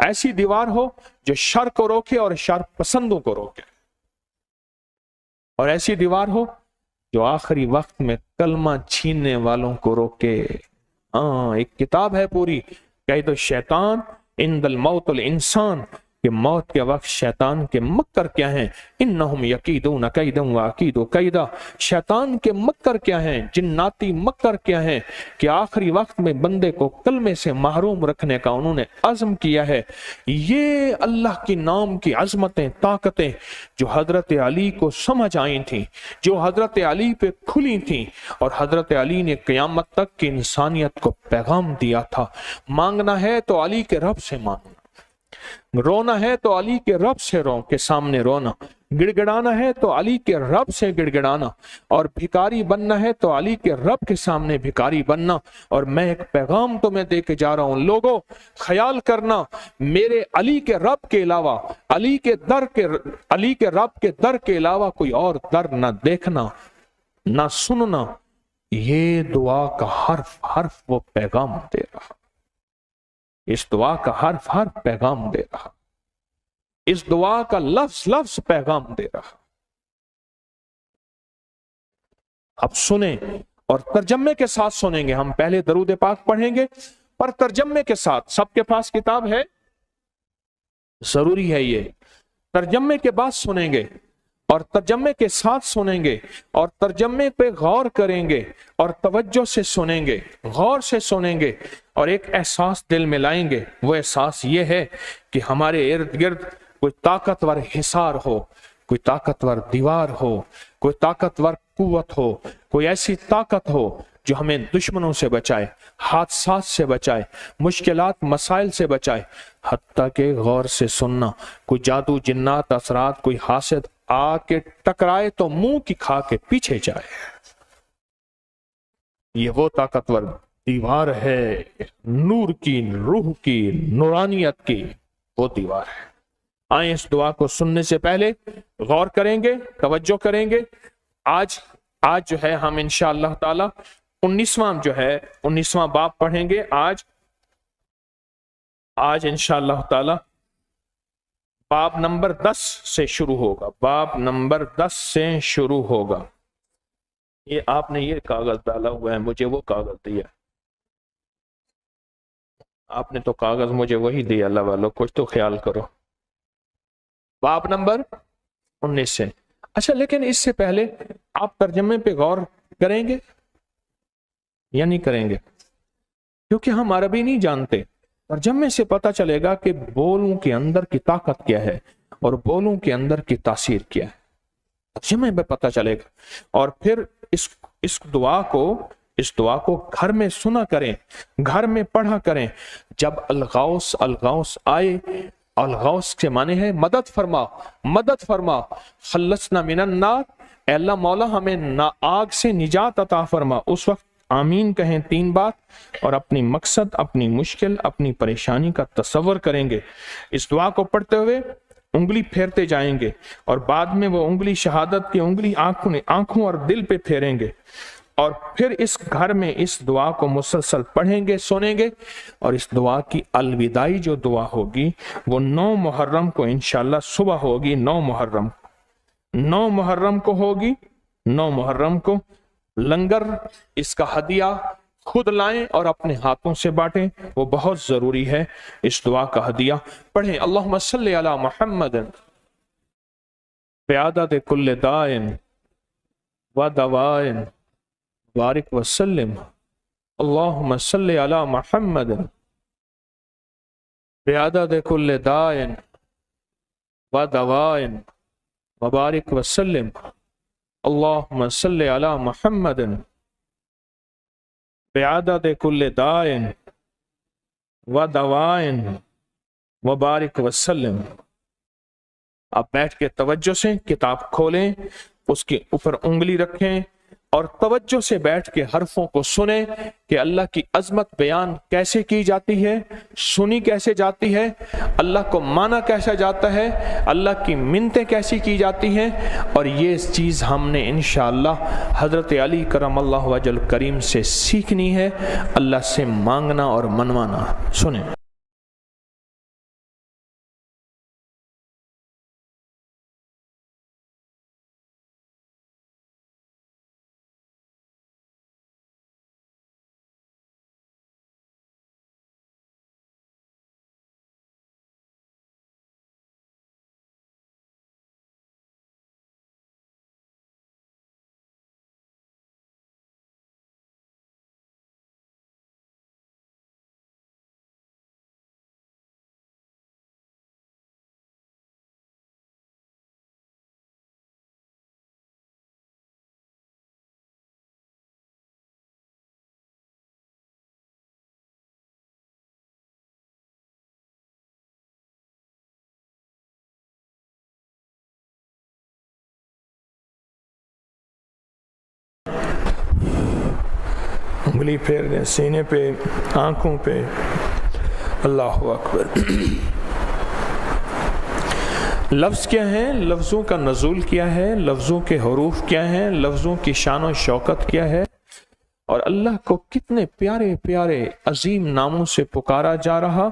ऐसी दीवार हो जो शर को रोके और शर पसंदों को रोके, और ऐसी दीवार हो जो आखिरी वक्त में कलमा छीनने वालों को रोके। एक किताब है पूरी, कैद शैतान इंदल मौतुल इंसान, कि मौत के वक्त शैतान के मक्कर क्या हैं। इन्नहुम यकीदून कैदन व अकीदु कैदा, शैतान के मक्कर क्या हैं, जिन्नाती मक्कर क्या हैं, कि आखिरी वक्त में बंदे को कलमे से महरूम रखने का उन्होंने अज़्म किया है। ये अल्लाह की नाम की अजमतें, ताकतें जो हजरत अली को समझ आई थी, जो हजरत अली पे खुली थी, और हजरत अली ने क़यामत तक की इंसानियत को पैगाम दिया था। मांगना है तो अली के रब से मांगना, रोना है तो अली के रब से रो के सामने रोना, गिड़गिड़ाना है तो अली के रब से गिड़गिड़ाना, और भिखारी बनना है तो अली के रब के सामने भिखारी बनना। और मैं एक पैगाम तुम्हें दे के जा रहा हूं, लोगों ख्याल करना, मेरे अली के रब के अलावा, अली के रब के दर के अलावा कोई और दर ना देखना ना सुनना। ये दुआ का हर्फ हर्फ वो पैगाम दे रहा, इस दुआ का हर्फ हर्फ पैगाम दे रहा, इस दुआ का लफ्ज लफ्ज पैगाम दे रहा। अब सुने और तर्जमे के साथ सुनेंगे। हम पहले दरूद पाक पढ़ेंगे पर तर्जमे के साथ। सबके पास किताब है, जरूरी है ये। तर्जमे के बाद सुनेंगे और तर्जमे के साथ सुनेंगे और तर्जमे पे गौर करेंगे और तवज्जो से सुनेंगे, गौर से सुनेंगे और एक एहसास दिल में लाएंगे। वो एहसास ये है कि हमारे इर्द गिर्द कोई ताकतवर हिसार हो, कोई ताकतवर दीवार हो, कोई ताकतवर कुव्वत हो, कोई ऐसी ताकत हो जो हमें दुश्मनों से बचाए, हादसात से बचाए, मुश्किलात मसाइल से बचाए। हत्ता के गौर से सुनना, कोई जादू जिन्नात असरात, कोई हासिद आके टकराए तो मुंह की खा के पीछे जाए। ये वो ताकतवर दीवार है, नूर की, रूह की, नूरानियत की वो दीवार है। आए इस दुआ को सुनने से पहले गौर करेंगे, तवज्जो करेंगे। आज जो है हम इंशाअल्लाह ताला 19वां बाब पढ़ेंगे। आज इंशाअल्लाह ताला बाब नंबर 10 से शुरू होगा। बाब नंबर 10 से शुरू होगा। ये आपने ये कागज डाला हुआ है, मुझे वो कागज दिया। आपने तो कागज मुझे वही दिया। अल्लाह वालों, कुछ तो ख्याल करो। बाब नंबर 19 से। अच्छा, लेकिन इससे पहले आप तर्जमे पे गौर करेंगे या नहीं करेंगे? क्योंकि हम अरबी नहीं जानते। तर्जमे से पता चलेगा कि बोलों के अंदर की ताकत क्या है और बोलों के अंदर की तासीर क्या है। तर्जमे में पता चलेगा। और फिर इस दुआ को घर में सुना करें, घर में पढ़ा करें। जब अलगौस आए, अलगौस के माने है मदद फरमा, खल्लसना मिनन नार, अल्लाह मौला हमें ना आग से निजात अता फरमा। उस वक्त आमीन कहें 3 बार और अपनी मकसद, अपनी मुश्किल, अपनी परेशानी का तसव्वुर करेंगे। इस दुआ को पढ़ते हुए उंगली फेरते जाएंगे और बाद में वो उंगली शहादत की उंगली आंखों और दिल पे फेरेंगे और फिर इस घर में इस दुआ को मुसलसल पढ़ेंगे, सुनेंगे। और इस दुआ की अलविदाई जो दुआ होगी वो 9 मुहर्रम को इंशाअल्लाह सुबह होगी। 9 मुहर्रम को होगी। 9 मुहर्रम को लंगर, इसका हदिया खुद लाएं और अपने हाथों से बांटें, वो बहुत जरूरी है। इस दुआ का हदिया पढ़ें। अल्लाहुम्मा सल्ली अला मुहम्मदिन बिअदद कुल्ल दाइन व दवाइन बारिक वसल्लिम। अल्लाहुम्मा सल्ली अला मुहम्मदिन बिअदद कुल्ल दाइन व दवाइन व बारिक वसल्लिम। अल्लाहुम्मा सल्ली अला मुहम्मदिन बिअदद कुल्ल दाइन व दवाइन व बारिक वसल्लम। आप बैठ के तवज्जो से किताब खोलें, उसके ऊपर उंगली रखें और तवज्जो से बैठ के हरफों को सुने कि अल्लाह की अजमत बयान कैसे की जाती है, सुनी कैसे जाती है, अल्लाह को माना कैसा जाता है, अल्लाह की मिन्नतें कैसी की जाती हैं। और ये चीज़ हमने इंशाअल्लाह हज़रत अली करमल्लाहु वजहल करीम से सीखनी है, अल्लाह से मांगना और मनवाना। सुने। انگلی پھیر دیں سینے پہ، آنکھوں پہ۔ اللہ اکبر۔ لفظ کیا ہیں، لفظوں کا نزول کیا ہے، لفظوں کے حروف کیا ہیں، لفظوں کی شان و شوکت کیا ہے، اور اللہ کو کتنے پیارے پیارے عظیم ناموں سے پکارا جا رہا،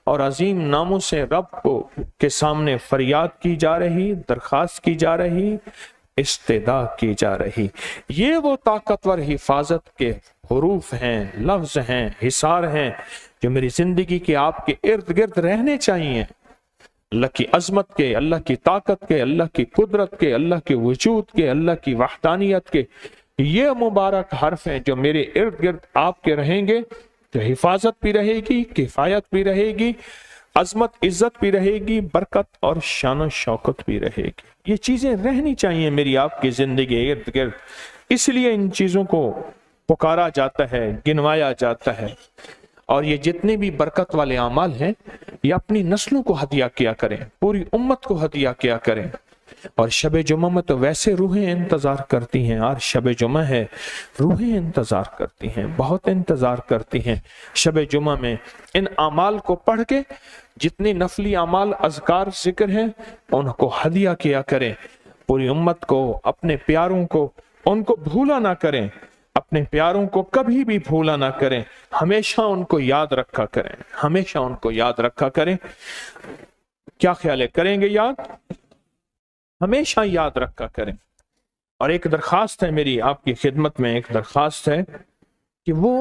اور عظیم ناموں سے رب کو کے سامنے فریاد کی جا رہی، درخواست کی جا رہی، استدعا کی جا رہی۔ یہ وہ طاقتور حفاظت کے حروف ہیں، لفظ ہیں، حصار ہیں جو میری زندگی کے آپ کے ارد گرد رہنے چاہیے۔ اللہ کی عظمت کے، اللہ کی طاقت کے، اللہ کی قدرت کے، اللہ کے وجود کے، اللہ کی وحدانیت کے یہ مبارک حرف ہیں جو میرے ارد گرد آپ کے رہیں گے تو حفاظت بھی رہے گی، کفایت بھی رہے گی، عظمت عزت بھی رہے گی، برکت اور شان و شوکت بھی رہے گی۔ یہ چیزیں رہنی چاہیے میری آپ کی زندگی ارد گرد، اس لیے ان چیزوں کو پکارا جاتا ہے، گنوایا جاتا ہے۔ اور یہ جتنے بھی برکت والے اعمال ہیں یہ اپنی نسلوں کو ہدیہ کیا کریں، پوری امت کو ہدیہ کیا کریں۔ اور شب جمعہ میں تو ویسے روحیں انتظار کرتی ہیں، اور شب جمعہ ہے، روحیں انتظار کرتی ہیں، بہت انتظار کرتی ہیں۔ شب جمعہ میں ان اعمال کو پڑھ کے جتنے نفلی اعمال اذکار ذکر ہیں ان کو ہدیہ کیا کریں، پوری امت کو، اپنے پیاروں کو، ان کو بھولا نہ کریں، اپنے پیاروں کو کبھی بھی بھولا نہ کریں، ہمیشہ ان کو یاد رکھا کریں، ہمیشہ ان کو یاد رکھا کریں۔ کیا خیال ہے، کریں گے یاد؟ ہمیشہ یاد رکھا کریں۔ اور ایک درخواست ہے میری آپ کی خدمت میں، ایک درخواست ہے کہ وہ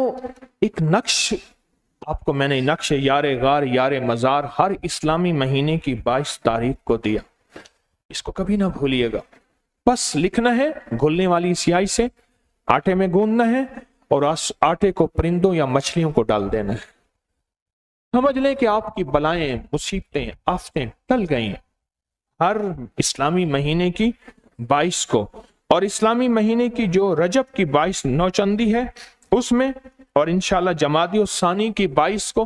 ایک نقش آپ کو میں نے نقش یار غار یار مزار ہر اسلامی مہینے کی 22 تاریخ کو دیا، اس کو کبھی نہ بھولیے گا۔ بس لکھنا ہے گھولنے والی سیاہی سے، آٹے میں گوندنا ہے اور آٹے کو پرندوں یا مچھلیوں کو ڈال دینا ہے۔ سمجھ لیں کہ آپ کی بلائیں، مصیبتیں، آفتیں ٹل گئی ہیں۔ ہر اسلامی مہینے کی 22 کو، اور اسلامی مہینے کی جو رجب کی 22 نوچندی ہے اس میں، اور انشاءاللہ جمادی الثانی کی 22 کو،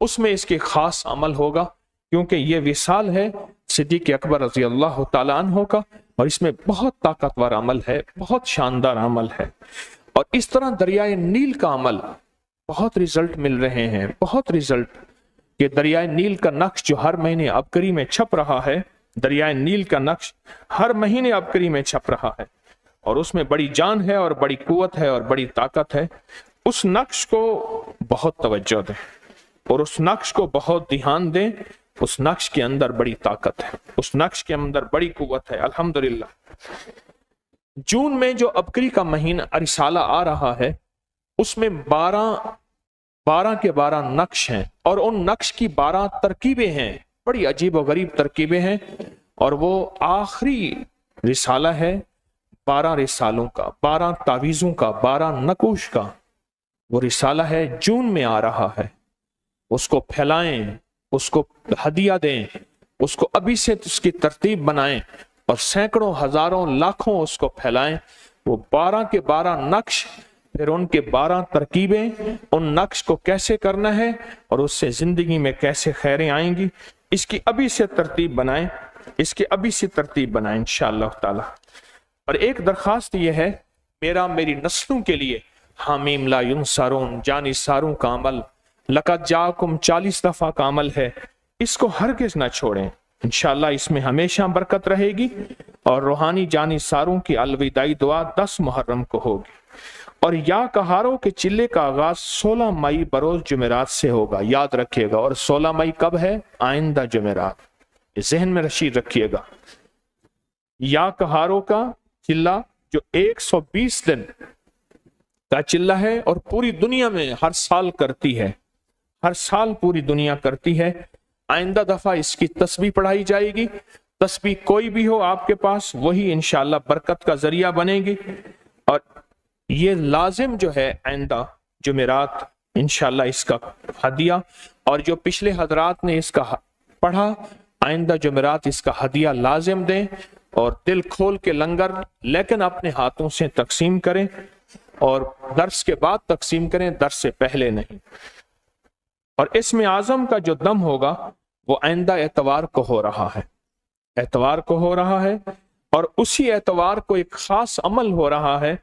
اس میں اس کے خاص عمل ہوگا، کیونکہ یہ وصال ہے صدیق اکبر رضی اللہ تعالیٰ عنہ کا، اور اس میں بہت طاقتور عمل ہے، بہت شاندار عمل ہے۔ اور اس طرح دریائے نیل کا عمل، بہت رزلٹ مل رہے ہیں، بہت رزلٹ، کہ دریائے نیل کا نقش جو ہر مہینے ابکری میں چھپ رہا ہے، دریائے نیل کا نقش ہر مہینے ابکری میں چھپ رہا ہے، اور اس میں بڑی جان ہے اور بڑی قوت ہے اور بڑی طاقت ہے۔ اس نقش کو بہت توجہ دیں اور اس نقش کو بہت دھیان دیں، اس نقش کے اندر بڑی طاقت ہے، اس نقش کے اندر بڑی قوت ہے۔ الحمدللہ جون میں جو ابکری کا مہینہ رسالہ آ رہا ہے اس میں 12 کے 12 نقش ہیں، اور ان نقش کی 12 ترکیبیں ہیں، بڑی عجیب و غریب ترکیبیں ہیں، اور وہ آخری رسالہ ہے 12 رسالوں کا، 12 تعویذوں کا، 12 نقوش کا وہ رسالہ ہے، جون میں آ رہا ہے۔ اس کو پھیلائیں، اس کو ہدیہ دیں، اس کو ابھی سے اس کی ترتیب بنائیں اور سینکڑوں، ہزاروں، لاکھوں اس کو پھیلائیں۔ وہ 12 کے 12 نقش، پھر ان کے 12 ترکیبیں، ان نقش کو کیسے کرنا ہے اور اس سے زندگی میں کیسے خیریں آئیں گی، اس کی ابھی سے ترتیب بنائیں، اس کی ابھی سے ترتیب بنائیں انشاءاللہ تعالی۔ اور ایک درخواست یہ ہے میری نسلوں کے لیے، حامیم لا ینصرون، جانی ساروں کا عمل، لقد جاکم 40 دفعہ کا عمل ہے، اس کو ہرگز نہ چھوڑیں، انشاءاللہ اس میں ہمیشہ برکت رہے گی۔ اور روحانی جانی ساروں کی الوداعی دعا 10 محرم کو ہوگی، اور یا کہاروں کے چلے کا آغاز 16 مئی بروز جمعرات سے ہوگا، یاد رکھیے گا۔ اور 16 مئی کب ہے؟ آئندہ جمعرات، یہ ذہن میں رشید رکھیے گا۔ یا کہاروں کا چلہ جو 120 دن کا چلہ ہے اور پوری دنیا میں ہر سال کرتی ہے، ہر سال پوری دنیا کرتی ہے۔ آئندہ دفعہ اس کی تسبیح پڑھائی جائے گی، تسبیح کوئی بھی ہو آپ کے پاس، وہی انشاءاللہ برکت کا ذریعہ بنے گی۔ اور یہ لازم جو ہے آئندہ جمعرات انشاءاللہ اس کا ہدیہ، اور جو پچھلے حضرات نے اس کا پڑھا آئندہ جمعرات اس کا ہدیہ لازم دیں، اور دل کھول کے لنگر لیکن اپنے ہاتھوں سے تقسیم کریں، اور درس کے بعد تقسیم کریں، درس سے پہلے نہیں۔ اور اسم اعظم کا جو دم ہوگا وہ آئندہ اتوار کو ہو رہا ہے، اتوار کو ہو رہا ہے، اور اسی اتوار کو ایک خاص عمل ہو رہا ہے،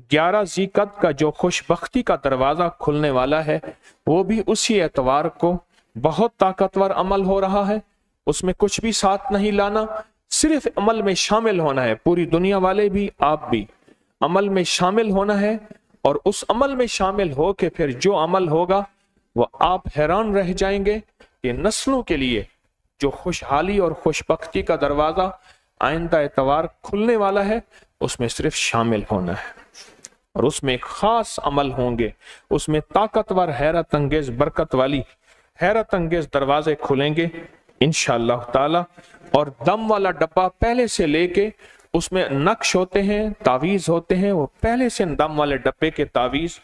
11 ज़ीक़त का जो खुशबख्ती का दरवाज़ा खुलने वाला है वो भी उसी एतवार को बहुत ताकतवर अमल हो रहा है। उसमें कुछ भी साथ नहीं लाना, सिर्फ अमल में शामिल होना है। पूरी दुनिया वाले भी, आप भी अमल में शामिल होना है, और उस अमल में शामिल हो के फिर जो अमल होगा वो आप हैरान रह जाएंगे कि नस्लों के लिए जो खुशहाली और खुशबख्ती का दरवाज़ा आइंदा एतवार खुलने वाला है उसमें सिर्फ शामिल होना है, और उसमें खास अमल होंगे, उसमें ताकतवर हैरत अंगेज बरकत वाली हैरत अंगेज दरवाजे खुलेंगे इंशाअल्लाह ताला। और दम वाला डब्बा पहले से लेके उसमें नक्श होते हैं, तावीज होते हैं, वो पहले से दम वाले डब्बे के तावीज,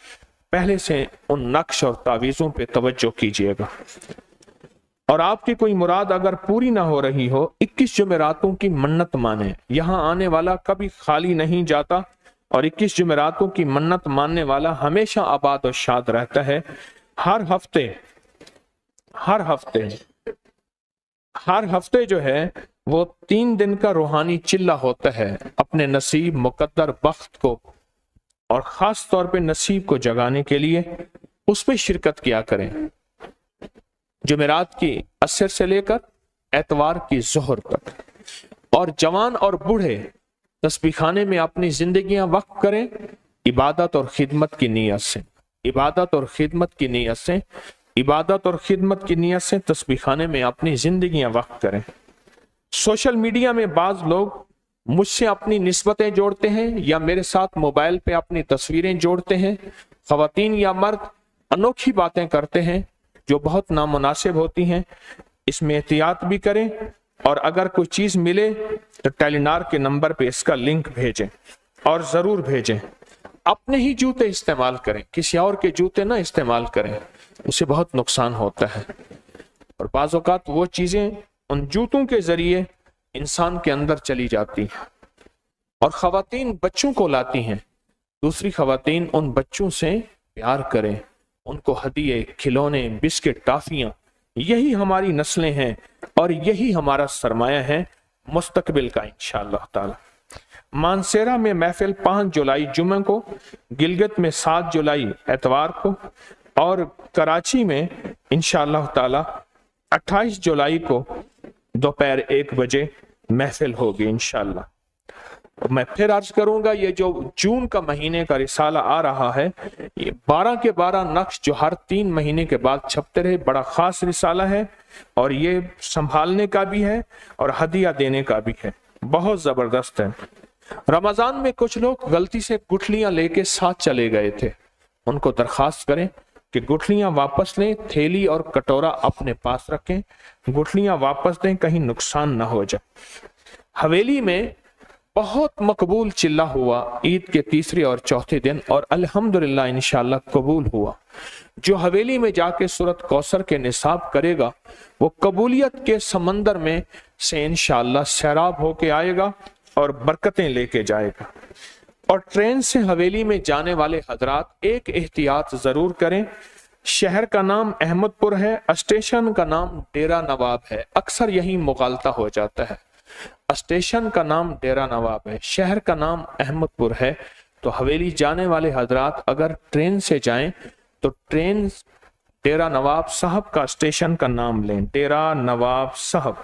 पहले से उन नक्श और तावीज़ों पे तवज्जो कीजिएगा। और आपकी कोई मुराद अगर पूरी ना हो रही हो, 21 जुमेरातों की मन्नत माने। यहाँ आने वाला कभी खाली नहीं जाता, और 21 जुमेरातों की मन्नत मानने वाला हमेशा आबाद और शाद रहता है। हर हफ्ते जो है वो 3 दिन का रूहानी चिल्ला होता है अपने नसीब, मुकद्दर, बख्त को और खास तौर पे नसीब को जगाने के लिए। उस पर शिरकत किया करें। जुमेरात की असर से लेकर एतवार की जोहर तक। और जवान और बूढ़े तस्बीह खाने में अपनी जिंदगियां वक्फ करें इबादत और खिदमत की नीयत से। इबादत और खिदमत की नीयत से, इबादत और खिदमत की नीयत से तस्बीह खाने में अपनी जिंदगियां वक्फ करें। सोशल मीडिया में बाज लोग मुझसे अपनी निस्बतें जोड़ते हैं या मेरे साथ मोबाइल पे अपनी तस्वीरें जोड़ते हैं। खवातीन या मर्द अनोखी बातें करते हैं जो बहुत नामुनासिब होती हैं। इसमें एहतियात भी करें, और अगर कोई चीज़ मिले तो टेलीनार के नंबर पे इसका लिंक भेजें, और ज़रूर भेजें। अपने ही जूते इस्तेमाल करें, किसी और के जूते ना इस्तेमाल करें, उससे बहुत नुकसान होता है। और बाज़ औक़ात वो चीज़ें उन जूतों के ज़रिए इंसान के अंदर चली जाती हैं। और ख़वातीन बच्चों को लाती हैं, दूसरी ख़वातीन उन बच्चों से प्यार करें, उनको हदिये, खिलौने, बिस्किट, टाफियाँ, यही हमारी नस्लें हैं और यही हमारा सरमाया है मुस्तकबिल का इंशाअल्लाह ताला। मानसेरा में महफिल 5 जुलाई जुम्मे को, गिलगित में 7 जुलाई एतवार को, और कराची में इंशाअल्लाह ताला 28 जुलाई को दोपहर 1 बजे महफिल होगी इंशाअल्लाह। मैं फिर अर्ज करूंगा, ये जो जून का महीने का रिसाला आ रहा है, ये 12 के 12 नक्श जो हर 3 महीने के बाद छपते रहे, बड़ा खास रिसाला है, और ये संभालने का भी है और हदिया देने का भी है, बहुत जबरदस्त है। रमजान में कुछ लोग गलती से गुठलियां लेके साथ चले गए थे, उनको दरखास्त करें कि गुठलियां वापस लें, थैली और कटोरा अपने पास रखें, गुठलियां वापस दें, कहीं नुकसान ना हो जाए। हवेली में बहुत मकबूल चिल्ला हुआ ईद के तीसरे और चौथे दिन, और अल्हम्दुलिल्लाह इंशाअल्लाह कबूल हुआ। जो हवेली में जाके सूरत कौसर के निसाब करेगा वो कबूलियत के समंदर में से इंशाअल्लाह सैराब होके आएगा और बरकतें लेके जाएगा। और ट्रेन से हवेली में जाने वाले हजरात एक एहतियात जरूर करें। शहर का नाम अहमदपुर है, स्टेशन का नाम डेरा नवाब है, अक्सर यही मुगालता हो जाता है। स्टेशन का नाम डेरा नवाब है, शहर का नाम अहमदपुर है। तो हवेली जाने वाले हजरात अगर ट्रेन से जाएं तो ट्रेन डेरा नवाब साहब का स्टेशन का नाम लें, डेरा नवाब साहब।